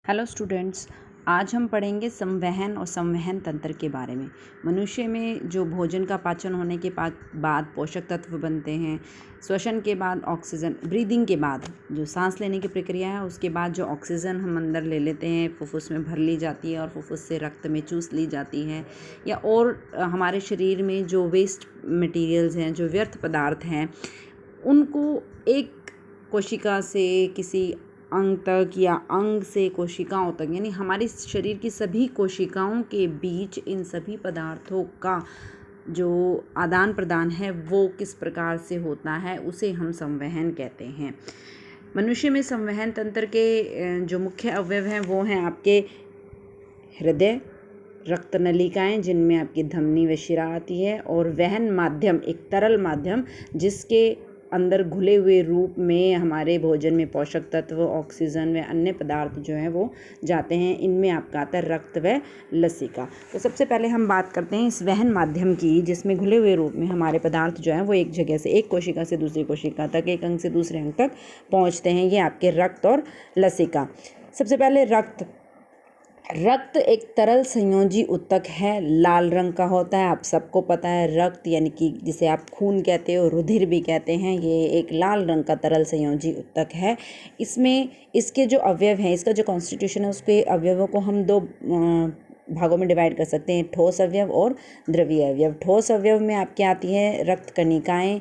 Hello students, आज हम पढ़ेंगे संवहन और संवहन तंत्र के बारे में। मनुष्य में जो भोजन का पाचन होने के बाद पोषक तत्व बनते हैं, श्वसन के बाद ऑक्सीजन, ब्रीदिंग के बाद जो सांस लेने की प्रक्रिया है उसके बाद जो ऑक्सीजन हम अंदर ले लेते हैं फुफ्फुस में भर ली जाती है और फुफ्फुस से रक्त में चूस ली जाती है, या और हमारे शरीर में जो वेस्ट मटेरियल्स हैं, जो व्यर्थ पदार्थ हैं, उनको एक कोशिका से किसी अंग तक या अंग से कोशिकाओं तक, यानी हमारे शरीर की सभी कोशिकाओं के बीच इन सभी पदार्थों का जो आदान प्रदान है वो किस प्रकार से होता है उसे हम संवहन कहते हैं। मनुष्य में संवहन तंत्र के जो मुख्य अवयव हैं वो हैं आपके हृदय, रक्त नलिकाएं जिनमें आपकी धमनी व शिरा आती है, और वहन माध्यम, एक तरल माध्यम जिसके अंदर घुले हुए रूप में हमारे भोजन में पोषक तत्व, ऑक्सीजन व अन्य पदार्थ जो हैं वो जाते हैं। इनमें आपका आता है रक्त व लसिका। तो सबसे पहले हम बात करते हैं इस वहन माध्यम की, जिसमें घुले हुए रूप में हमारे पदार्थ जो हैं वो एक जगह से, एक कोशिका से दूसरी कोशिका तक, एक अंग से दूसरे अंग तक पहुँचते हैं। ये आपके रक्त और लसिका। सबसे पहले रक्त एक तरल संयोजी ऊतक है, लाल रंग का होता है। आप सबको पता है रक्त यानी कि जिसे आप खून कहते हो, रुधिर भी कहते हैं, ये एक लाल रंग का तरल संयोजी ऊतक है। इसमें इसके जो अवयव हैं, इसका जो कॉन्स्टिट्यूशन है, उसके अवयवों को हम दो भागों में डिवाइड कर सकते हैं, ठोस अवयव और द्रवीय अवयव। ठोस अवयव में आपके आती हैं रक्त कणिकाएँ,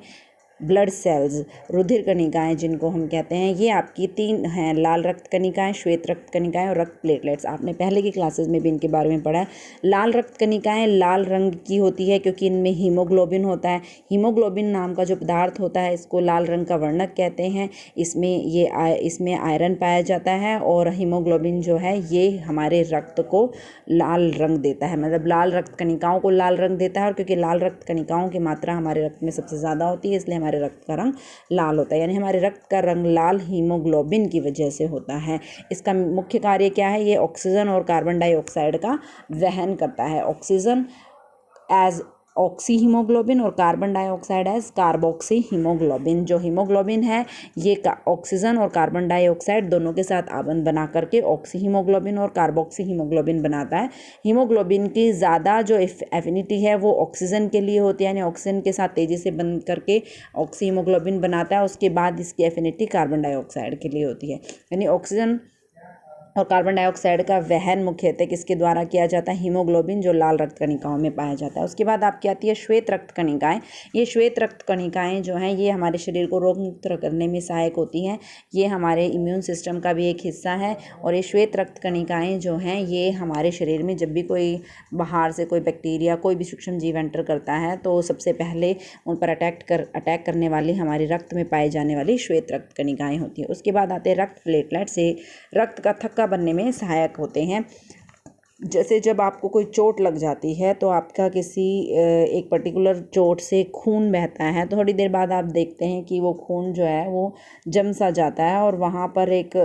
ब्लड सेल्स, रुधिर कणिकाएँ जिनको हम कहते हैं। ये आपकी तीन हैं, लाल रक्त कणिकाएँ, श्वेत रक्त कणिकाएँ और रक्त प्लेटलेट्स। आपने पहले की क्लासेस में भी इनके बारे में पढ़ा है। लाल रक्त कणिकाएँ लाल रंग की होती है क्योंकि इनमें हीमोग्लोबिन होता है। हीमोग्लोबिन नाम का जो पदार्थ होता है इसको लाल रंग का वर्णक कहते हैं। इसमें आयरन पाया जाता है और हीमोग्लोबिन जो है ये हमारे रक्त को लाल रंग देता है, मतलब लाल रक्त कणिकाओं को लाल रंग देता है। और क्योंकि लाल रक्त कणिकाओं की मात्रा हमारे रक्त में सबसे ज़्यादा होती है इसलिए हमारे रक्त का रंग लाल होता है, यानी हमारे रक्त का रंग लाल हीमोग्लोबिन की वजह से होता है। इसका मुख्य कार्य क्या है? ये ऑक्सीजन और कार्बन डाइऑक्साइड का वहन करता है। ऑक्सीजन एज ऑक्सी हीमोग्लोबिन और carbon dioxide as carboxy haemoglobin. जो हीमोग्लोबिन है ये ऑक्सीजन और कार्बन डाइऑक्साइड दोनों के साथ आबंध बना करके ऑक्सी हीमोग्लोबिन और कार्बोक्सी हीमोग्लोबिन बनाता है। हीमोग्लोबिन की ज़्यादा जो एफिनिटी है वो ऑक्सीजन के लिए होती है, यानी ऑक्सीजन के साथ तेज़ी से बंध करके ऑक्सी हीमोग्लोबिन बनाता है। उसके बाद इसकी एफिनिटी कार्बन डाइऑक्साइड के लिए होती है, यानी ऑक्सीजन और कार्बन डाइऑक्साइड का वहन मुख्यतः किसके द्वारा किया जाता है? हीमोग्लोबिन जो लाल रक्त कणिकाओं में पाया जाता है। उसके बाद आपकी आती है श्वेत रक्त कणिकाएँ। ये श्वेत रक्त कणिकाएँ जो हैं ये हमारे शरीर को रोग मुक्त करने में सहायक होती हैं। ये हमारे इम्यून सिस्टम का भी एक हिस्सा है। और ये श्वेत रक्त कणिकाएँ जो हैं ये हमारे शरीर में जब भी कोई बाहर से कोई बैक्टीरिया, कोई भी सूक्ष्म जीव एंटर करता है तो सबसे पहले उन पर अटैक करने वाली हमारे रक्त में पाई जाने वाली श्वेत रक्त कणिकाएँ होती हैं। उसके बाद आते हैं रक्त प्लेटलेट्स। से रक्त का थक्का बनने में सहायक होते हैं। जैसे जब आपको कोई चोट लग जाती है तो आपका किसी एक पर्टिकुलर चोट से खून बहता है, तो थोड़ी देर बाद आप देखते हैं कि वो खून जो है वो जम सा जाता है और वहाँ पर एक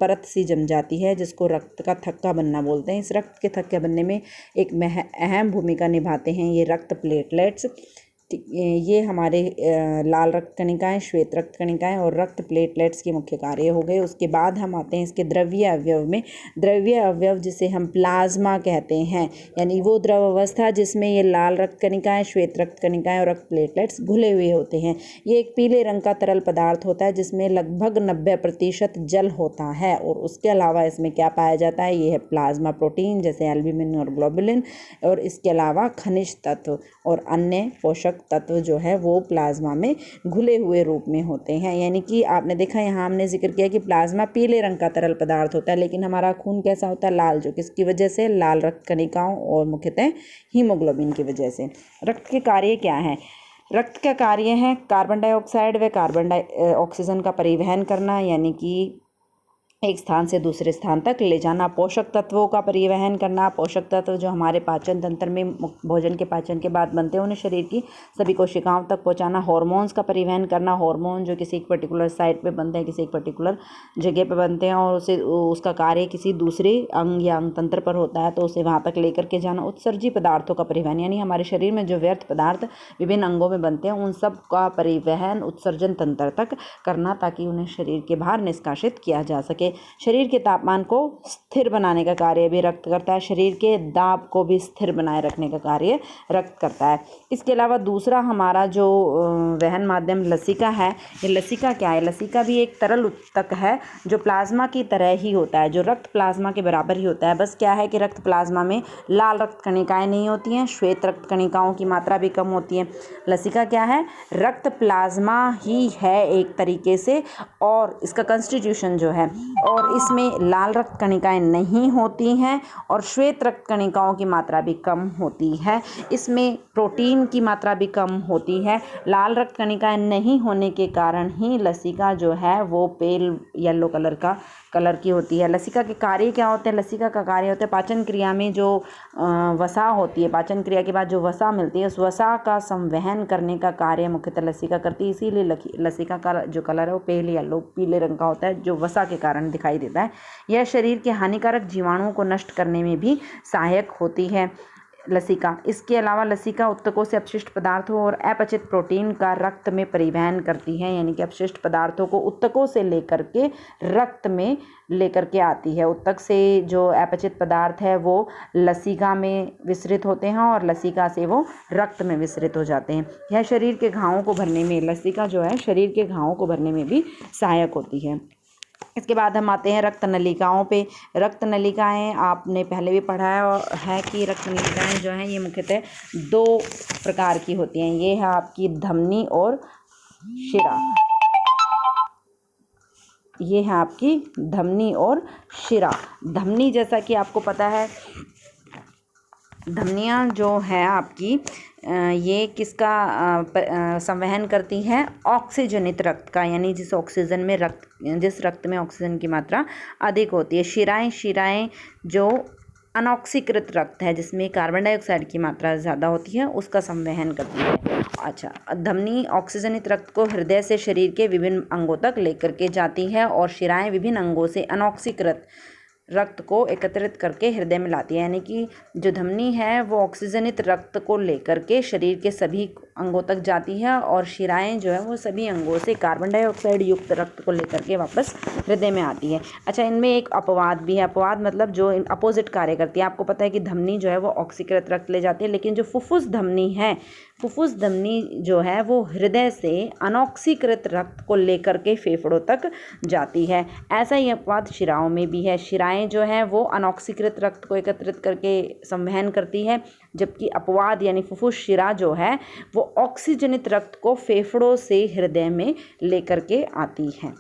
परत सी जम जाती है जिसको रक्त का थक्का बनना बोलते हैं। इस रक्त के थक्के बनने में एक अहम भूमिका निभाते हैं ये रक्त प्लेटलेट्स। ये हमारे लाल रक्त कणिकाएँ, श्वेत रक्त कणिकाएँ और रक्त प्लेटलेट्स के मुख्य कार्य हो गए। उसके बाद हम आते हैं इसके द्रव्य अवयव में। द्रव्य अवयव जिसे हम प्लाज्मा कहते हैं, यानी वो द्रव अवस्था जिसमें ये लाल रक्त कणिकाएँ, श्वेत रक्त कणिकाएँ और रक्त प्लेटलेट्स घुले हुए होते हैं। ये एक पीले रंग का तरल पदार्थ होता है जिसमें लगभग 90% जल होता है। और उसके अलावा इसमें क्या पाया जाता है? ये है प्लाज्मा प्रोटीन जैसे एल्ब्यूमिन और ग्लोबुलिन, और इसके अलावा खनिज तत्व और अन्य पोषक तत्व जो है वो प्लाज्मा में घुले हुए रूप में होते हैं। यानी कि आपने देखा यहाँ हमने जिक्र किया कि प्लाज्मा पीले रंग का तरल पदार्थ होता है, लेकिन हमारा खून कैसा होता है? लाल, जो किसकी वजह से? लाल रक्त कणिकाओं और मुख्यतः हीमोग्लोबिन की वजह से। रक्त के कार्य क्या है? रक्त का कार्य है कार्बन डाइऑक्साइड व ऑक्सीजन का परिवहन करना, यानी कि एक स्थान से दूसरे स्थान तक ले जाना। पोषक तत्वों का परिवहन करना। पोषक तत्व जो हमारे पाचन तंत्र में भोजन के पाचन के बाद बनते हैं उन्हें शरीर की सभी कोशिकाओं तक पहुंचाना। हार्मोन्स का परिवहन करना। हार्मोन जो किसी एक पर्टिकुलर साइट पे बनते हैं, किसी एक पर्टिकुलर जगह पे बनते हैं और उसका कार्य किसी दूसरे अंग या अंग तंत्र पर होता है तो उसे वहाँ तक लेकर के जाना। उत्सर्जी पदार्थों का परिवहन, यानी हमारे शरीर में जो व्यर्थ पदार्थ विभिन्न अंगों में बनते हैं उन सब का परिवहन उत्सर्जन तंत्र तक करना ताकि उन्हें शरीर के बाहर निष्कासित किया जा सके। शरीर के तापमान को स्थिर बनाने का कार्य भी रक्त करता है। शरीर के दाब को भी स्थिर बनाए रखने का कार्य रक्त करता है। इसके अलावा दूसरा हमारा जो वहन माध्यम लसिका है, ये लसिका क्या है? लसिका भी एक तरल उत्तक है जो प्लाज्मा की तरह ही होता है, जो रक्त प्लाज्मा के बराबर ही होता है। बस क्या है कि रक्त प्लाज्मा में लाल रक्त कणिकाएं नहीं होती हैं, श्वेत रक्त कणिकाओं की मात्रा भी कम होती है। लसिका क्या है? रक्त प्लाज्मा ही है एक तरीके से, और इसका कंस्टिट्यूशन जो है, और इसमें लाल रक्त कणिकाएं नहीं होती हैं और श्वेत रक्त कणिकाओं की मात्रा भी कम होती है। इसमें प्रोटीन की मात्रा भी कम होती है। लाल रक्त कणिकाएं नहीं होने के कारण ही लसिका जो है वो पेल येलो कलर की होती है। लसिका के कार्य क्या होते हैं? लसिका का कार्य होता है पाचन क्रिया में जो वसा होती है, पाचन क्रिया के बाद जो वसा मिलती है, उस वसा का संवहन करने का कार्य मुख्यतः लसिका करती है। इसीलिए लसिका का जो कलर है वो पेल येलो पीले रंग का होता है, जो वसा के कारण दिखाई देता है। यह शरीर के हानिकारक जीवाणुओं को नष्ट करने में भी सहायक होती है लसिका। इसके अलावा लसिका उत्तकों से अपशिष्ट पदार्थों और अपचित प्रोटीन का रक्त में परिवहन करती है, यानी कि अपशिष्ट पदार्थों को उत्तकों से लेकर के रक्त में लेकर के आती है। उत्तक से जो अपचित पदार्थ है वो लसिका में विसरित होते हैं और लसिका से वो रक्त में विसरित हो जाते हैं। यह शरीर के घावों को भरने में, लसिका जो है शरीर के घावों को भरने में भी सहायक होती है। इसके बाद हम आते हैं रक्त नलिकाओं पे। रक्त नलिकाएं आपने पहले भी पढ़ा है कि रक्त नलिकाएं जो हैं ये मुख्यतः 2 प्रकार की होती हैं। ये है आपकी धमनी और शिरा। ये है आपकी धमनी और शिरा। धमनी, जैसा कि आपको पता है, धमनियाँ जो है आपकी ये किसका संवहन करती हैं? ऑक्सीजनित रक्त का, यानी जिस रक्त में ऑक्सीजन की मात्रा अधिक होती है। शिराएं जो अनऑक्सीकृत रक्त है, जिसमें कार्बन डाइऑक्साइड की मात्रा ज़्यादा होती है, उसका संवहन करती है। अच्छा, धमनी ऑक्सीजनित रक्त को हृदय से शरीर के विभिन्न अंगों तक लेकर के जाती है और शिराएं विभिन्न अंगों से अनऑक्सीकृत रक्त को एकत्रित करके हृदय में लाती है। यानी कि जो धमनी है वो ऑक्सीजनित रक्त को लेकर के शरीर के सभी अंगों तक जाती है और शिराएं जो है वो सभी अंगों से कार्बन डाइऑक्साइड युक्त रक्त को लेकर के वापस हृदय में आती है। अच्छा, इनमें एक अपवाद भी है। अपवाद मतलब जो अपोजिट कार्य करती है। आपको पता है कि धमनी जो है वो ऑक्सीकृत रक्त ले जाती है, लेकिन जो फुफ्फुस धमनी है, फुफ्फुस धमनी जो है वो हृदय से अनऑक्सीकृत रक्त को लेकर के फेफड़ों तक जाती है। ऐसा ही अपवाद शिराओं में भी है। शिराएं जो है वो अनऑक्सीकृत रक्त को एकत्रित करके संवहन करती है, जबकि अपवाद यानी फुफ्फुस शिरा जो है वो ऑक्सीजनित रक्त को फेफड़ों से हृदय में लेकर के आती है।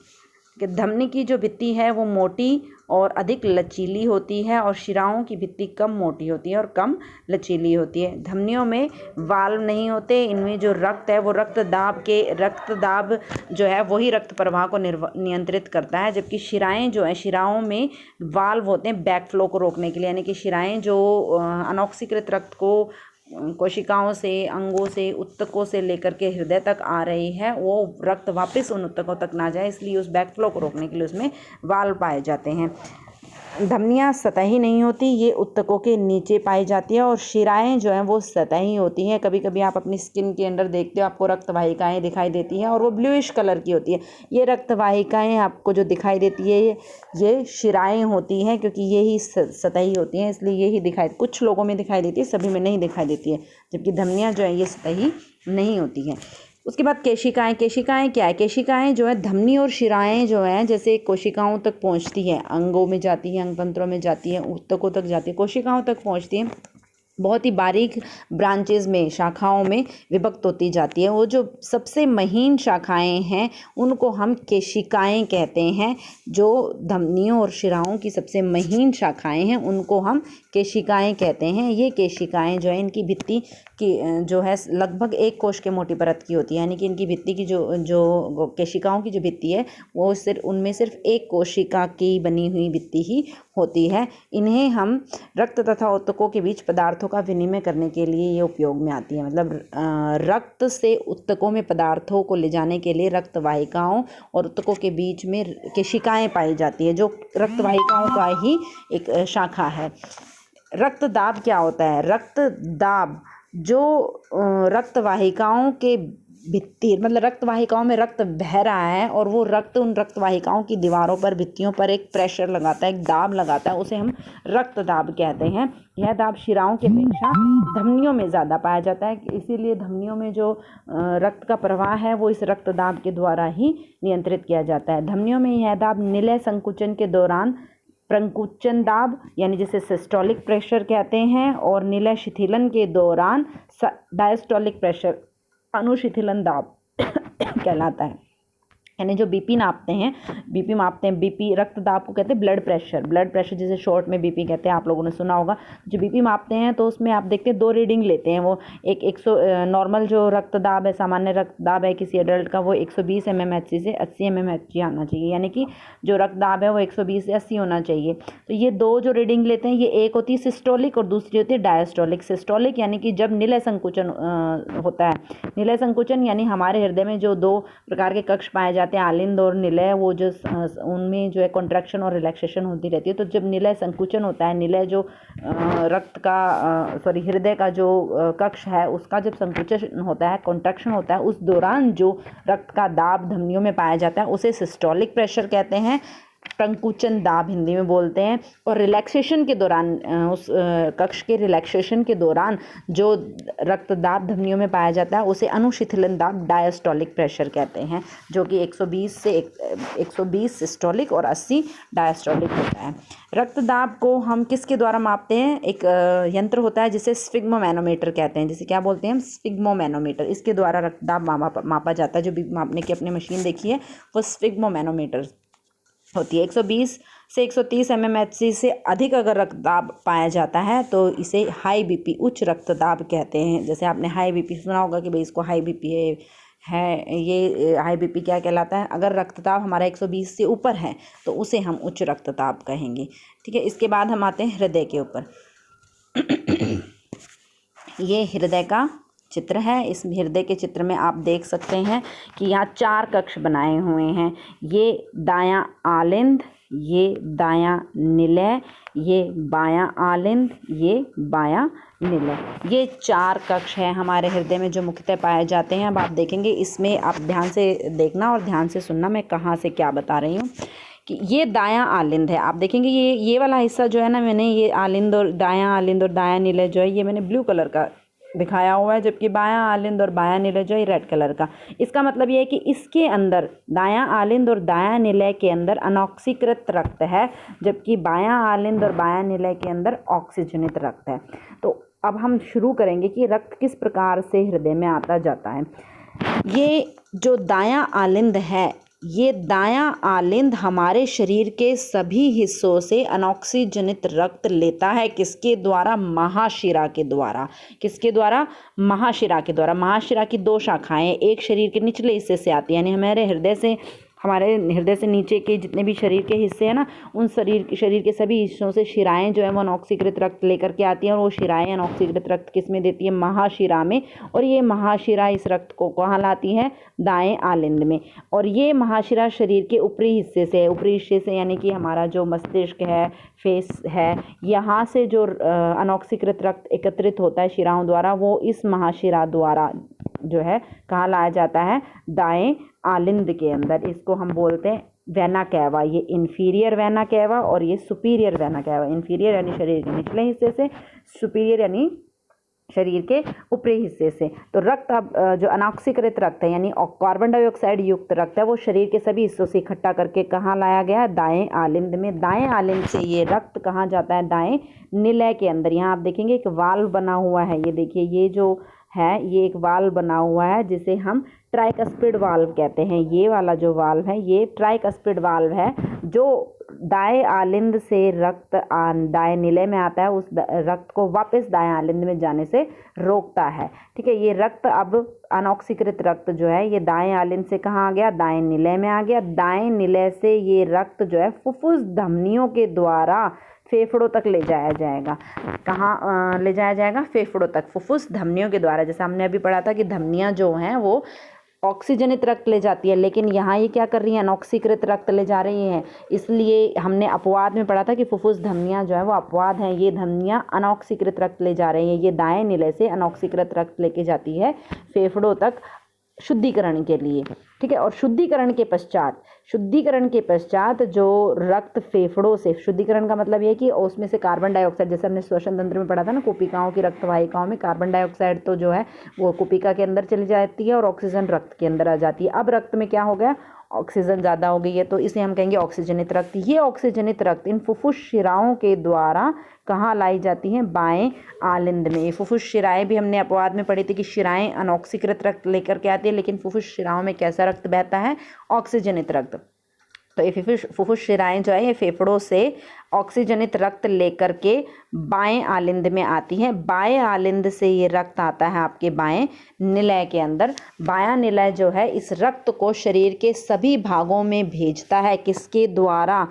कि धमनी की जो भित्ति है वो मोटी और अधिक लचीली होती है और शिराओं की भित्ति कम मोटी होती है और कम लचीली होती है। धमनियों में वाल्व नहीं होते। इनमें जो रक्त है वो रक्तदाब जो है वही रक्त प्रवाह को नियंत्रित करता है, जबकि शिराएं जो है, शिराओं में वाल्व होते हैं बैक फ्लो को रोकने के लिए। यानी कि शिराएं जो अनऑक्सीकृत रक्त को कोशिकाओं से, अंगों से, उत्तकों से लेकर के हृदय तक आ रही है, वो रक्त वापस उन उत्तकों तक ना जाए, इसलिए उस बैक फ्लो को रोकने के लिए उसमें वाल्व पाए जाते हैं। धमनियाँ सतही नहीं होती, ये उत्तकों के नीचे पाई जाती है और शिराएं जो हैं वो सतही होती हैं। कभी कभी आप अपनी स्किन के अंदर देखते हो, आपको रक्तवाहिकाएं दिखाई देती हैं और वो ब्लूइश कलर की होती है। ये रक्तवाहिकाएं आपको जो दिखाई देती है ये शिराएं होती हैं, क्योंकि ये ही सतही होती हैं, इसलिए ये ही कुछ लोगों में दिखाई देती है, सभी में नहीं दिखाई देती है, जबकि धमनियाँ जो है ये सतही नहीं होती हैं। उसके बाद केशिकाएं क्या है? केशिकाएं जो है धमनी और शिराएं जो हैं जैसे कोशिकाओं तक पहुंचती है, अंगों में जाती है, अंग तंत्रों में जाती है, ऊतकों तक जाती है, कोशिकाओं तक पहुंचती है, बहुत ही बारीक ब्रांचेस में, शाखाओं में विभक्त होती जाती है। वो जो सबसे महीन शाखाएं हैं उनको हम केशिकाएं कहते हैं। जो धमनियों और शिराओं की सबसे महीन शाखाएं हैं उनको हम केशिकाएं कहते हैं। ये केशिकाएं जो है इनकी भित्ति की जो है लगभग 1 कोश के मोटी परत की होती है। यानी कि इनकी भित्ति की जो केशिकाओं की जो भित्ति है वो उनमें सिर्फ 1 कोशिका की बनी हुई भित्ति ही होती है। इन्हें हम रक्त तथा ऊतकों के बीच पदार्थों का विनिमय करने के लिए ये उपयोग में आती है। मतलब रक्त से ऊतकों में पदार्थों को ले जाने के लिए रक्तवाहिकाओं और ऊतकों के बीच में केशिकाएं पाई जाती है, जो रक्तवाहिकाओं का ही एक शाखा है। रक्तदाब क्या होता है? रक्तदाब जो रक्तवाहिकाओं के भित्ति मतलब रक्त वाहिकाओं में रक्त बह रहा है और वो रक्त उन रक्त वाहिकाओं की दीवारों पर भित्तियों पर एक प्रेशर लगाता है, एक दाब लगाता है, उसे हम रक्त दाब कहते हैं। यह दाब शिराओं की अपेक्षा धमनियों में ज़्यादा पाया जाता है, इसीलिए धमनियों में जो रक्त का प्रवाह है वो इस रक्त दाब के द्वारा ही नियंत्रित किया जाता है। धमनियों में यह दाब निलय संकुचन के दौरान प्रंकुचन दाब यानी जिसे सिस्टोलिक प्रेशर कहते हैं और निलय शिथिलन के दौरान डायस्टोलिक प्रेशर अनुशिथिलन दाब कहलाता है। यानी जो बीपी नापते हैं, बीपी रक्त दाब को कहते हैं ब्लड प्रेशर जिसे शॉर्ट में बीपी कहते हैं, आप लोगों ने सुना होगा। जो बीपी मापते हैं तो उसमें आप देखते हैं 2 रीडिंग लेते हैं। वो एक 100 नॉर्मल जो रक्त दाब है, सामान्य रक्त दाब है किसी एडल्ट का, वो 120 mmHg से 80 mmHg आना चाहिए, यानी कि जो रक्त दाब है वो 120 से 80 होना चाहिए। तो ये 2 जो रीडिंग लेते हैं, ये एक होती है सिस्टोलिक और दूसरी होती है डायस्टोलिक। सिस्टोलिक यानी कि जब निलय संकुचन होता है। निलय संकुचन यानी हमारे हृदय में जो 2 प्रकार के कक्ष पाए जाते हैं, आलिंद और निलय, वो जो उनमें जो है कॉन्ट्रैक्शन और रिलैक्सेशन होती रहती है। तो जब निलय संकुचन होता है, निलय जो हृदय का जो कक्ष है उसका जब संकुचन होता है, कॉन्ट्रैक्शन होता है, उस दौरान जो रक्त का दाब धमनियों में पाया जाता है उसे सिस्टोलिक प्रेशर कहते हैं, प्रंकुचन दाब हिंदी में बोलते हैं। और रिलैक्सेशन के दौरान उस कक्ष के रिलैक्सेशन के दौरान जो रक्त दाब धमनियों में पाया जाता है उसे अनुशिथिलन दाब डायस्टोलिक प्रेशर कहते हैं, जो कि 120 सिस्टोलिक और 80 डायस्टोलिक होता है। रक्त दाब को हम किसके द्वारा मापते हैं? एक यंत्र होता है जिसे स्फिग्मोमैनोमीटर कहते हैं, जिसे क्या बोलते हैं हम? स्फिग्मोमैनोमीटर। इसके द्वारा रक्त दाब मापा जाता है। जो भी मापने की अपनी मशीन देखी है वो स्फिग्मोमैनोमीटर होती है। 120 से 130 mmHg से अधिक अगर रक्तदाब पाया जाता है तो इसे हाई बीपी, उच्च रक्तदाब कहते हैं। जैसे आपने हाई बीपी सुना होगा कि भाई इसको हाई बीपी है। ये हाई बीपी क्या कहलाता है? अगर रक्तदाब हमारा 120 से ऊपर है तो उसे हम उच्च रक्तदाब कहेंगे। ठीक है, इसके बाद हम आते हैं हृदय के ऊपर। ये हृदय का चित्र है। इस हृदय के चित्र में आप देख सकते हैं कि यहाँ 4 कक्ष बनाए हुए हैं। ये दायां आलिंद, ये दायां निलय, ये बायां आलिंद, ये बायां निलय। ये 4 कक्ष हैं हमारे हृदय में जो मुख्यतः पाए जाते हैं। अब आप देखेंगे, इसमें आप ध्यान से देखना और ध्यान से सुनना मैं कहाँ से क्या बता रही हूँ। कि ये दायां आलिंद है। आप देखेंगे ये वाला हिस्सा जो है ना, मैंने ये आलिंद और दायां निलय जो है ये मैंने ब्लू कलर का दिखाया हुआ है, जबकि बायां आलिंद और बायां निलय जो है रेड कलर का। इसका मतलब ये है कि इसके अंदर दायां आलिंद और दायां निलय के अंदर अनऑक्सीकृत रक्त है, जबकि बायां आलिंद और बायां निलय के अंदर ऑक्सीजनित रक्त है। तो अब हम शुरू करेंगे कि रक्त किस प्रकार से हृदय में आता जाता है। ये जो दायां आलिंद है, ये दायां आलिंद हमारे शरीर के सभी हिस्सों से अनऑक्सीजनित रक्त लेता है। किसके द्वारा? महाशिरा के द्वारा। किसके द्वारा? महाशिरा के द्वारा। महाशिरा की 2 शाखाएं, एक शरीर के निचले हिस्से से आती है, यानी हमारे हृदय से नीचे के जितने भी शरीर के हिस्से हैं ना, उन शरीर के सभी हिस्सों से शिराएं जो है वो अनऑक्सीकृत रक्त लेकर के आती हैं। और वो शिराएं अनऑक्सीकृत रक्त किस में देती है? महाशिरा में। और ये महाशिरा इस रक्त को कहाँ लाती है? दाएं आलिंद में। और ये महाशिरा शरीर के ऊपरी हिस्से से यानी कि हमारा जो मस्तिष्क है, फेस है, यहाँ से जो अनऑक्सीकृत रक्त एकत्रित होता है शिराओं द्वारा, वो इस महाशिरा द्वारा जो है कहाँ लाया जाता है? दाएं आलिंद के अंदर। इसको हम बोलते हैं वेना कैवा। ये इन्फीरियर वेना कैवा और ये सुपीरियर वेना कैवा। इन्फीरियर यानी शरीर के निचले हिस्से से, सुपीरियर यानी शरीर के ऊपरी हिस्से से। तो रक्त अब जो अनऑक्सीकृत रक्त है यानी कार्बन डाइऑक्साइड युक्त रक्त है, वो शरीर के सभी हिस्सों से इकट्ठा करके कहाँ लाया गया? दाएं आलिंद में। दाएं आलिंद से ये रक्त कहाँ जाता है? दाएं निलय के अंदर। यहाँ आप देखेंगे एक वाल्व बना हुआ है। ये देखिए, ये जो है ये एक वाल्व बना हुआ है जिसे हम ट्राइकस्पिड वाल्व कहते हैं। ये वाला जो वाल्व है ये ट्राइकस्पिड वाल्व है, जो दाएं आलिंद से रक्त दाएं निलय में आता है, उस रक्त को वापस दाएं आलिंद में जाने से रोकता है। ठीक है, ये रक्त अब अनऑक्सीकृत रक्त जो है ये दाएं आलिंद से कहाँ आ गया? दाएं निलय में आ गया। दाएं निलय से ये रक्त जो है फुफ्फुस धमनियों के द्वारा फेफड़ों तक ले जाया जाएगा। कहाँ ले जाया जाएगा? फेफड़ों तक, फुफ्फुस धमनियों के द्वारा। जैसे हमने अभी पढ़ा था कि धमनियाँ जो हैं वो ऑक्सीजनित रक्त ले जाती है, लेकिन यहाँ ये क्या कर रही हैं? अनऑक्सीकृत रक्त ले जा रही हैं। इसलिए हमने अपवाद में पढ़ा था कि फुफ्फुस धमनियाँ जो है वो अपवाद हैं। ये धमनियाँ अनऑक्सीकृत रक्त ले जा रही हैं। ये दाएं निलय से अनऑक्सीकृत रक्त लेके जाती है फेफड़ों तक। शुद्धिकरण के लिए, ठीक है। और शुद्धिकरण के पश्चात जो रक्त फेफड़ों से, शुद्धिकरण का मतलब ये है कि उसमें से कार्बन डाइऑक्साइड, जैसे हमने श्वसन तंत्र में पढ़ा था ना, कुपिकाओं की रक्त वाहिकाओं में कार्बन डाइऑक्साइड तो जो है वो कुपिका के अंदर चली जाती है और ऑक्सीजन रक्त के अंदर आ जाती है। अब रक्त में क्या हो गया, ऑक्सीजन ज़्यादा हो गई है, तो इसे हम कहेंगे ऑक्सीजनित रक्त। ये ऑक्सीजनित रक्त इन फुफ्फुस शिराओं के द्वारा कहाँ लाई जाती हैं, बाएं आलिंद में। ये फुफ्फुस शिराएं भी हमने अपवाद में पढ़ी थी कि शिराएं अनऑक्सीकृत रक्त लेकर के आती है, लेकिन फुफ्फुस शिराओं में कैसा रक्त बहता है, ऑक्सीजनित रक्त। तो ये फुफ्फुस शिराएं जो है ये फेफड़ों से ऑक्सीजनित रक्त लेकर के बाएं आलिंद में आती हैं। बाएं आलिंद से ये रक्त आता है आपके बाएं निलय के अंदर। बायां निलय जो है इस रक्त को शरीर के सभी भागों में भेजता है, किसके द्वारा,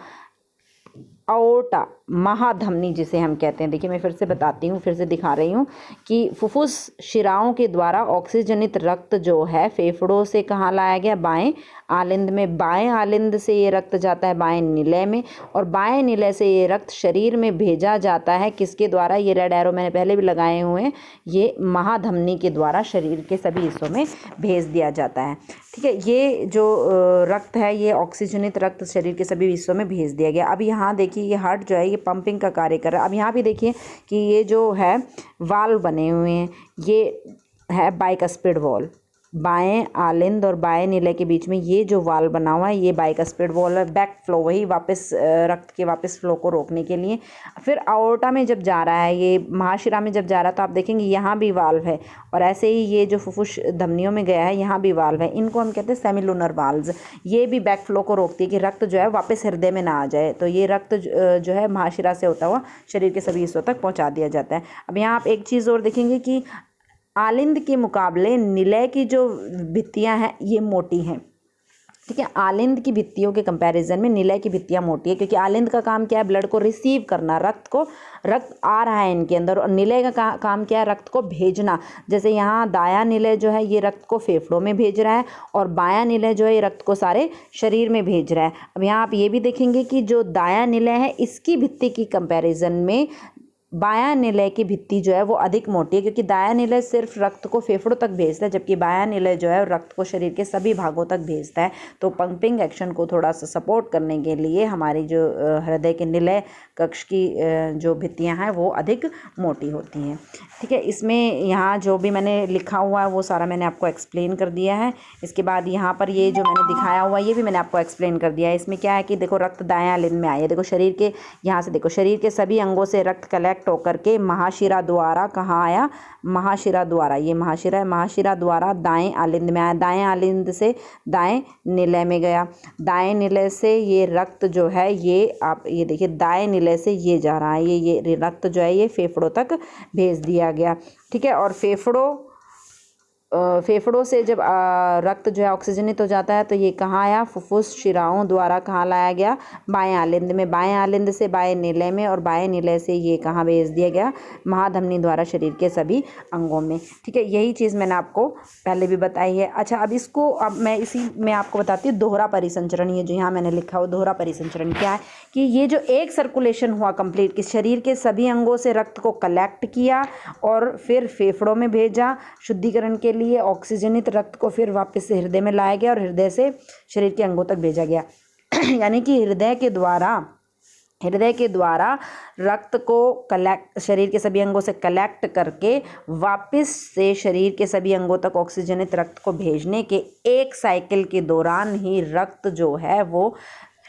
अओर्टा, महाधमनी जिसे हम कहते हैं। देखिए मैं फिर से बताती हूँ, फिर से दिखा रही हूँ कि फुफ्फुस शिराओं के द्वारा ऑक्सीजनित रक्त जो है फेफड़ों से कहाँ लाया गया, बाएं आलिंद में। बाएं आलिंद से ये रक्त जाता है बाएं निलय में, और बाएं निलय से ये रक्त शरीर में भेजा जाता है किसके द्वारा, ये रेड एरो मैंने पहले भी लगाए हुए हैं, ये महाधमनी के द्वारा शरीर के सभी हिस्सों में भेज दिया जाता है, ठीक है। ये जो रक्त है ये ऑक्सीजनित रक्त शरीर के सभी हिस्सों में भेज दिया गया। अब यहाँ देखिए ये हार्ट जो है ये पंपिंग का कार्य कर रहा है। अब यहाँ भी देखिए कि ये जो है वाल्व बने हुए हैं, ये है बाइकस्पिड वॉल्व, बाएं आलिंद और बाएं निलय के बीच में ये जो वाल्व बना हुआ है ये बाइकस्पिड वॉल्व है। बैक फ्लो, वही वापस रक्त के वापस फ्लो को रोकने के लिए। फिर अओर्टा में जब जा रहा है, ये महाशिरा में जब जा रहा है, तो आप देखेंगे यहाँ भी वाल्व है, और ऐसे ही ये जो फुफ्फुस धमनियों में गया है यहाँ भी वाल्व है। इनको हम कहते हैं सेमिलुनर वाल्व्स। ये भी बैक फ्लो को रोकती है कि रक्त जो है वापस हृदय में ना आ जाए। तो ये रक्त जो है महाशिरा से होता हुआ शरीर के सभी हिस्सों तक पहुँचा दिया जाता है। अब यहाँ आप एक चीज़ और देखेंगे कि आलिंद के मुकाबले निलय की जो भित्तियां हैं ये मोटी हैं, ठीक है। आलिंद की भित्तियों के कंपैरिजन में निलय की भित्तियां मोटी है, क्योंकि आलिंद का काम क्या है, ब्लड को रिसीव करना, रक्त आ रहा है इनके अंदर, और निलय का काम क्या है, रक्त को भेजना। जैसे यहाँ दायां निलय जो है ये रक्त को फेफड़ों में भेज रहा है, और बायां निलय जो है ये रक्त को सारे शरीर में भेज रहा है। अब यहाँ आप ये भी देखेंगे कि जो दायां निलय है इसकी भित्ति की कंपेरिजन में बायां निलय की भित्ति जो है वो अधिक मोटी है, क्योंकि दायां निलय सिर्फ रक्त को फेफड़ों तक भेजता है, जबकि बायां निलय जो है रक्त को शरीर के सभी भागों तक भेजता है। तो पंपिंग एक्शन को थोड़ा सा सपोर्ट करने के लिए हमारी जो हृदय के निलय कक्ष की जो भित्तियां हैं वो अधिक मोटी होती हैं, ठीक है। इसमें यहाँ जो भी मैंने लिखा हुआ है वो सारा मैंने आपको एक्सप्लेन कर दिया है। इसके बाद यहाँ पर ये जो मैंने दिखाया हुआ है ये भी मैंने आपको एक्सप्लेन कर दिया है। इसमें क्या है कि देखो रक्त दायां आलिंद में आई है, देखो शरीर के यहाँ से, देखो शरीर के सभी अंगों से रक्त कलेक्ट होकर के महाशिरा द्वारा कहाँ आया, महाशिरा द्वारा, ये महाशिरा है, महाशिरा द्वारा दाएं आलिंद में आया, दाएं आलिंद से दाएं निलय में गया, दाएं निलय से ये रक्त जो है ये आप ये देखिए दाएं निलय से ये जा रहा है, ये रक्त जो है ये फेफड़ों तक भेज दिया गया, ठीक है। और फेफड़ों से जब रक्त जो है ऑक्सीजनित हो जाता है तो ये कहाँ आया, फुफ्फुस शिराओं द्वारा कहाँ लाया गया, बाएं आलिंद में, बाएं आलिंद से बाएं निलय में, और बाएं निलय से ये कहाँ भेज दिया गया, महाधमनी द्वारा शरीर के सभी अंगों में, ठीक है। यही चीज़ मैंने आपको पहले भी बताई है। अच्छा अब मैं इसी में आपको बताती हूँ दोहरा परिसंचरण। ये जो यहाँ मैंने लिखा हुआ दोहरा परिसंचरण क्या है कि ये जो एक सर्कुलेशन हुआ कंप्लीट कि शरीर के सभी अंगों से रक्त को कलेक्ट किया और फिर फेफड़ों में भेजा शुद्धिकरण के लिए, ऑक्सीजनित रक्त को फिर वापस से हृदय में लाया गया और हृदय से शरीर के अंगों तक भेजा गया यानी कि हृदय के द्वारा रक्त को शरीर के सभी अंगों से कलेक्ट करके वापस से शरीर के सभी अंगों तक ऑक्सीजनित रक्त को भेजने के एक साइकिल के दौरान ही रक्त जो है वो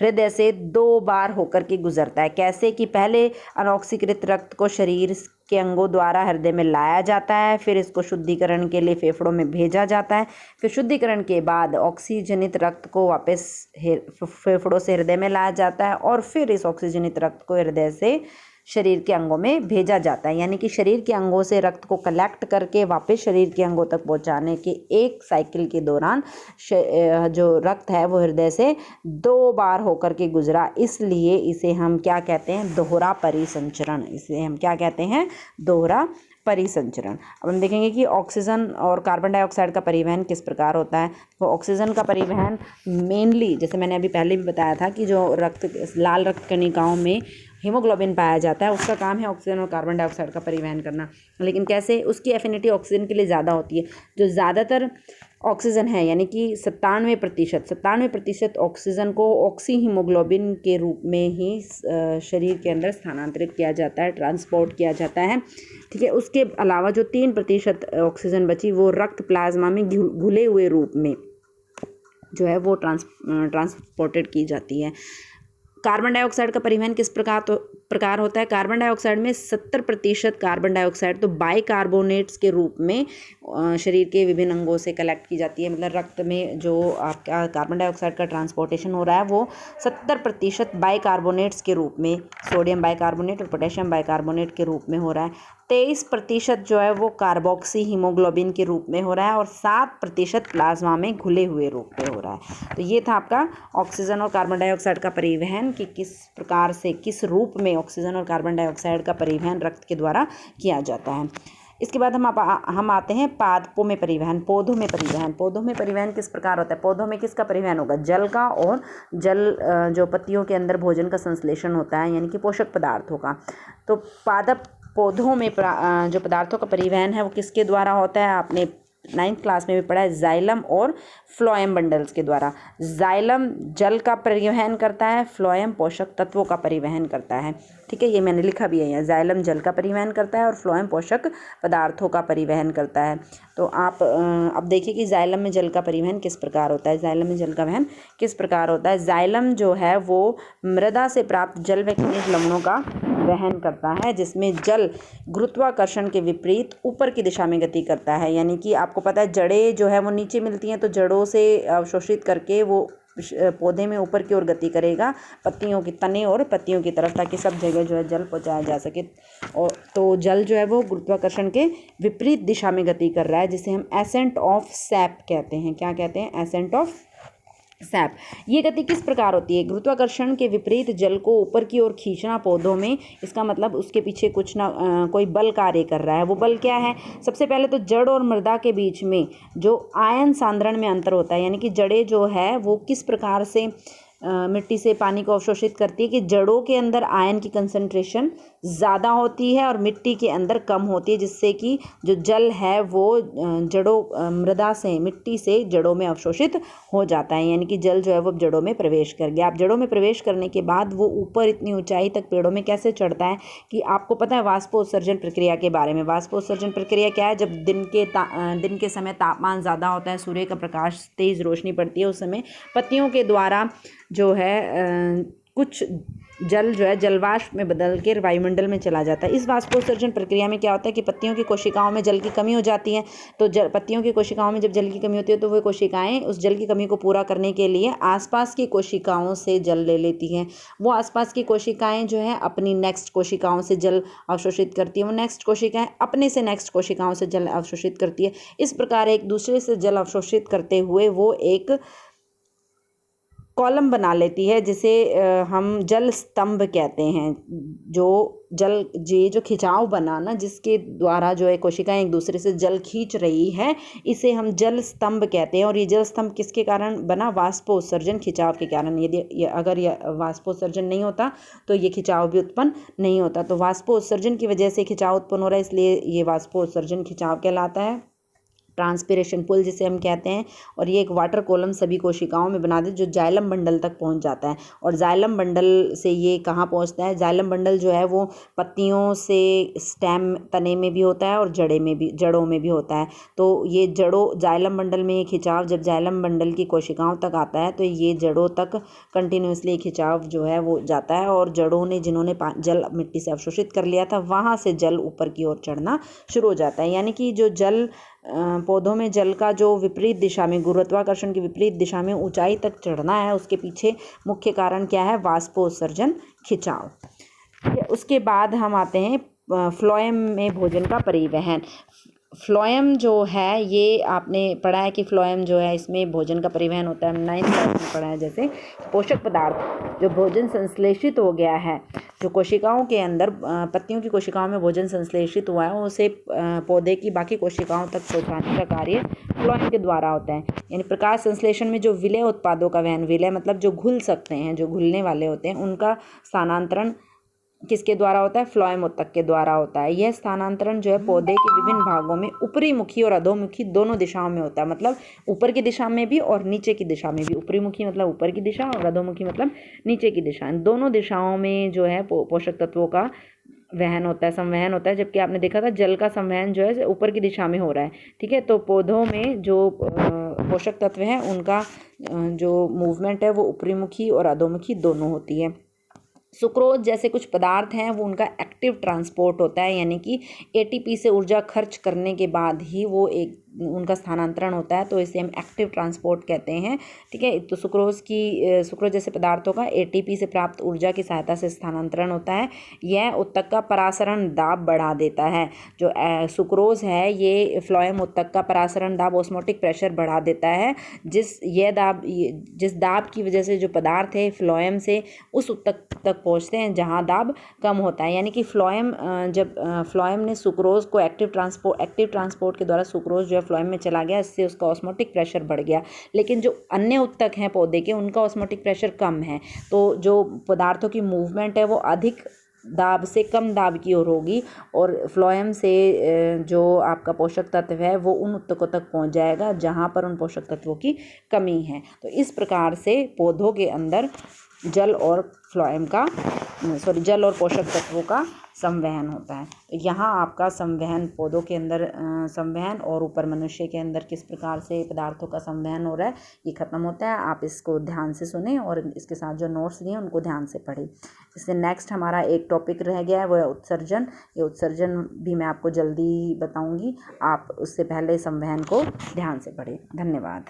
हृदय से 2 बार होकर के गुजरता है। कैसे कि पहले अनऑक्सीकृत रक्त को शरीर के अंगों द्वारा हृदय में लाया जाता है, फिर इसको शुद्धिकरण के लिए फेफड़ों में भेजा जाता है, फिर शुद्धिकरण के बाद ऑक्सीजनित रक्त को वापस फेफड़ों से हृदय में लाया जाता है, और फिर इस ऑक्सीजनित रक्त को हृदय से शरीर के अंगों में भेजा जाता है। यानी कि शरीर के अंगों से रक्त को कलेक्ट करके वापस शरीर के अंगों तक पहुंचाने के एक साइकिल के दौरान जो रक्त है वो हृदय से 2 बार होकर के गुजरा, इसलिए इसे हम क्या कहते हैं, दोहरा परिसंचरण। इसे हम क्या कहते हैं, दोहरा परिसंचरण। अब हम देखेंगे कि ऑक्सीजन और कार्बन डाइऑक्साइड का परिवहन किस प्रकार होता है। तो ऑक्सीजन का परिवहन मेनली, जैसे मैंने अभी पहले भी बताया था कि जो लाल रक्त कणिकाओं में हीमोग्लोबिन पाया जाता है उसका काम है ऑक्सीजन और कार्बन डाइऑक्साइड का परिवहन करना। लेकिन कैसे, उसकी एफिनिटी ऑक्सीजन के लिए ज़्यादा होती है। जो ज़्यादातर ऑक्सीजन है, यानी कि 97% ऑक्सीजन को ऑक्सी हीमोग्लोबिन के रूप में ही शरीर के अंदर स्थानांतरित किया जाता है, ट्रांसपोर्ट किया जाता है। ठीक है, उसके अलावा जो 3% ऑक्सीजन बची वो रक्त प्लाज्मा में घुले हुए रूप में जो है वो ट्रांसपोर्टेड की जाती है। कार्बन डाइऑक्साइड का परिवहन किस प्रकार होता है? कार्बन डाइऑक्साइड में 70% कार्बन डाइऑक्साइड तो बाइकार्बोनेट्स के रूप में शरीर के विभिन्न अंगों से कलेक्ट की जाती है। मतलब रक्त में जो आपका कार्बन डाइऑक्साइड का ट्रांसपोर्टेशन हो रहा है वो 70% बाइकार्बोनेट्स के रूप में, सोडियम बाइकार्बोनेट और पोटेशियम बाइकार्बोनेट के रूप में हो रहा है। 23% जो है वो कार्बोक्सी हीमोग्लोबिन के रूप में हो रहा है और 7% प्लाज्मा में घुले हुए रूप में हो रहा है। तो ये था आपका ऑक्सीजन और कार्बन डाइऑक्साइड का परिवहन कि किस प्रकार से, किस रूप में ऑक्सीजन और कार्बन डाइऑक्साइड का परिवहन रक्त के द्वारा किया जाता है। इसके बाद हम आते हैं पादपों में परिवहन, पौधों में परिवहन। पौधों में परिवहन किस प्रकार होता है? पौधों में किसका परिवहन होगा? जल का, और जल जो पत्तियों के अंदर भोजन का संश्लेषण होता है, यानी कि पोषक पदार्थों का। तो पादप पौधों में जो पदार्थों का परिवहन है वो किसके द्वारा होता है? आपने 9th क्लास में भी पढ़ा है, जाइलम और फ्लोएम बंडल्स के द्वारा। जाइलम जल का परिवहन करता है, फ्लोएम पोषक तत्वों का परिवहन करता है। ठीक है, ये मैंने लिखा भी है यहाँ, जाइलम जल का परिवहन करता है और फ्लोएम पोषक पदार्थों का परिवहन करता है। तो आप अब देखिए कि जाइलम में जल का परिवहन किस प्रकार होता है। जाइलम में जल का वहन किस प्रकार होता है? जाइलम जो है वो मृदा से प्राप्त जल व खनिज लवणों का वहन करता है, जिसमें जल गुरुत्वाकर्षण के विपरीत ऊपर की दिशा में गति करता है। यानी कि आपको पता है जड़ें जो है वो नीचे मिलती हैं, तो जड़ों से अवशोषित करके वो पौधे में ऊपर की ओर गति करेगा, पत्तियों की तने और पत्तियों की तरफ, ताकि सब जगह जो है जल पहुंचाया जा सके। और तो जल जो है वो गुरुत्वाकर्षण के विपरीत दिशा में गति कर रहा है, जिसे हम एसेंट ऑफ सैप कहते हैं। क्या कहते हैं? Ascent of SAP. ये गति किस प्रकार होती है? गुरुत्वाकर्षण के विपरीत जल को ऊपर की ओर खींचना पौधों में, इसका मतलब उसके पीछे कुछ ना कोई बल कार्य कर रहा है। वो बल क्या है? सबसे पहले तो जड़ और मृदा के बीच में जो आयन सांद्रण में अंतर होता है, यानी कि जड़ें जो है वो किस प्रकार से मिट्टी से पानी को अवशोषित करती है कि जड़ों के अंदर आयन की कंसंट्रेशन ज़्यादा होती है और मिट्टी के अंदर कम होती है, जिससे कि जो जल है वो जड़ों मृदा से, मिट्टी से जड़ों में अवशोषित हो जाता है। यानी कि जल जो है वो जड़ों में प्रवेश कर गया। अब जड़ों में प्रवेश करने के बाद वो ऊपर इतनी ऊंचाई तक पेड़ों में कैसे चढ़ता है कि आपको पता है वाष्पोत्सर्जन प्रक्रिया के बारे में। वाष्पोत्सर्जन प्रक्रिया क्या है? जब दिन के समय तापमान ज़्यादा होता है, सूर्य का प्रकाश, तेज़ रोशनी पड़ती है, उस समय पत्तियों के द्वारा जो है कुछ जल जो है जलवाष्प में बदल कर वायुमंडल में चला जाता है। इस वाष्पोत्सर्जन प्रक्रिया में क्या होता है कि पत्तियों की कोशिकाओं में जल की कमी हो जाती है। तो पत्तियों की कोशिकाओं में जब जल की कमी होती है तो वो कोशिकाएं उस जल की कमी को पूरा करने के लिए आसपास की कोशिकाओं से जल ले लेती हैं। वो आसपास की कोशिकाएं जो है अपनी नेक्स्ट कोशिकाओं से जल अवशोषित करती हैं। वो नेक्स्ट कोशिकाएं अपने से नेक्स्ट कोशिकाओं से जल अवशोषित करती है। इस प्रकार एक दूसरे से जल अवशोषित करते हुए वो एक कॉलम बना लेती है, जिसे हम जल स्तंभ कहते हैं। जो खिंचाव बना ना, जिसके द्वारा जो है कोशिकाएं एक दूसरे से जल खींच रही है, इसे हम जल स्तंभ कहते हैं। और ये जल स्तंभ किसके कारण बना? वाष्पोत्सर्जन, खिंचाव के कारण। यदि अगर यह वाष्पोत्सर्जन नहीं होता तो ये खिंचाव भी उत्पन्न नहीं होता। तो वाष्पोत्सर्जन की वजह से खिंचाव उत्पन्न हो रहा है, इसलिए ये वाष्पोत्सर्जन खिंचाव कहलाता है। ट्रांसपिरेशन पुल जिसे हम कहते हैं। और ये एक वाटर कॉलम सभी कोशिकाओं में बना दे जो जाइलम बंडल तक पहुंच जाता है। और जाइलम बंडल से ये कहाँ पहुंचता है? जाइलम बंडल जो है वो पत्तियों से स्टेम, तने में भी होता है और जड़ों में भी होता है। तो ये जाइलम बंडल में ये खिंचाव जब जाइलम बंडल की कोशिकाओं तक आता है तो ये जड़ों तक कंटिन्यूसली खिंचाव जो है वो जाता है, और जड़ों ने जिन्होंने जल मिट्टी से अवशोषित कर लिया था वहाँ से जल ऊपर की ओर चढ़ना शुरू हो जाता है। यानी कि जो जल पौधों में जल का जो विपरीत दिशा में, गुरुत्वाकर्षण की विपरीत दिशा में ऊंचाई तक चढ़ना है, उसके पीछे मुख्य कारण क्या है? वाष्पोत्सर्जन, खिंचाव। उसके बाद हम आते हैं फ्लोएम में भोजन का परिवहन। फ्लोएम जो है ये आपने पढ़ा है कि फ्लोएम जो है इसमें भोजन का परिवहन होता है। 9th क्लास में पढ़ा है। जैसे पोषक पदार्थ, जो भोजन संश्लेषित हो गया है, जो कोशिकाओं के अंदर पत्तियों की कोशिकाओं में भोजन संश्लेषित हुआ है, उसे पौधे की बाकी कोशिकाओं तक पहुंचाने का कार्य फ्लोएम के द्वारा होता है। यानी प्रकाश संश्लेषण में जो विलेय उत्पादों का वहन, विलेय मतलब जो घुल सकते हैं, जो घुलने वाले होते हैं, उनका स्थानांतरण किसके द्वारा होता है, फ्लोएम उत्तक के द्वारा होता है। यह स्थानांतरण जो है पौधे के विभिन्न भागों में ऊपरी मुखी और अधोमुखी दोनों दिशाओं में होता है, मतलब ऊपर की दिशा में भी और नीचे की दिशा में भी। ऊपरी मुखी मतलब ऊपर की दिशा और अधोमुखी मतलब नीचे की दिशा। इन दोनों दिशाओं में जो है पोषक तत्वों का वहन होता है, संवहन होता है। जबकि आपने देखा था जल का संवहन जो है ऊपर की दिशा में हो रहा है, ठीक है। तो पौधों में जो पोषक तत्व हैं उनका जो मूवमेंट है वो ऊपरी मुखी और अधोमुखी दोनों होती है। सुक्रोज जैसे कुछ पदार्थ हैं वो उनका एक्टिव ट्रांसपोर्ट होता है, यानी कि एटीपी से ऊर्जा खर्च करने के बाद ही वो एक उनका स्थानांतरण होता है, तो इसे हम एक्टिव ट्रांसपोर्ट कहते हैं, ठीक है। तो सुक्रोज जैसे पदार्थों का एटीपी से प्राप्त ऊर्जा की सहायता से स्थानांतरण होता है। यह उत्तक का परासरण दाब बढ़ा देता है। जो सुक्रोज है ये फ्लोएम उत्तक का परासरण दाब, ऑस्मोटिक प्रेशर बढ़ा देता है। जिस दाब की वजह से जो पदार्थ है फ्लोएम से उस उत्तक तक पहुंचते हैं जहां दाब कम होता है, यानी कि जब फ्लोएम ने सुक्रोज को एक्टिव ट्रांसपोर्ट के द्वारा सुक्रोज जो है फ्लोएम में चला गया, इससे उसका ऑस्मोटिक प्रेशर बढ़ गया। लेकिन जो अन्य उत्तक हैं पौधे के उनका ऑस्मोटिक प्रेशर कम है, तो जो पदार्थों की मूवमेंट है वो अधिक दाब से कम दाब की ओर होगी और फ्लोएम से जो आपका पोषक तत्व है वो उन उत्तकों तक पहुंच जाएगा जहां पर उन पोषक तत्वों की कमी है। तो इस प्रकार से पौधों के अंदर जल और पोषक तत्वों का संवहन होता है। तो यहाँ आपका संवहन पौधों के अंदर संवहन और ऊपर मनुष्य के अंदर किस प्रकार से पदार्थों का संवहन हो रहा है ये खत्म होता है। आप इसको ध्यान से सुने और इसके साथ जो नोट्स दिए उनको ध्यान से पढ़ें। इससे नेक्स्ट हमारा एक टॉपिक रह गया है वो है उत्सर्जन। ये उत्सर्जन भी मैं आपको जल्दी बताऊँगी, आप उससे पहले संवहन को ध्यान से पढ़ें। धन्यवाद।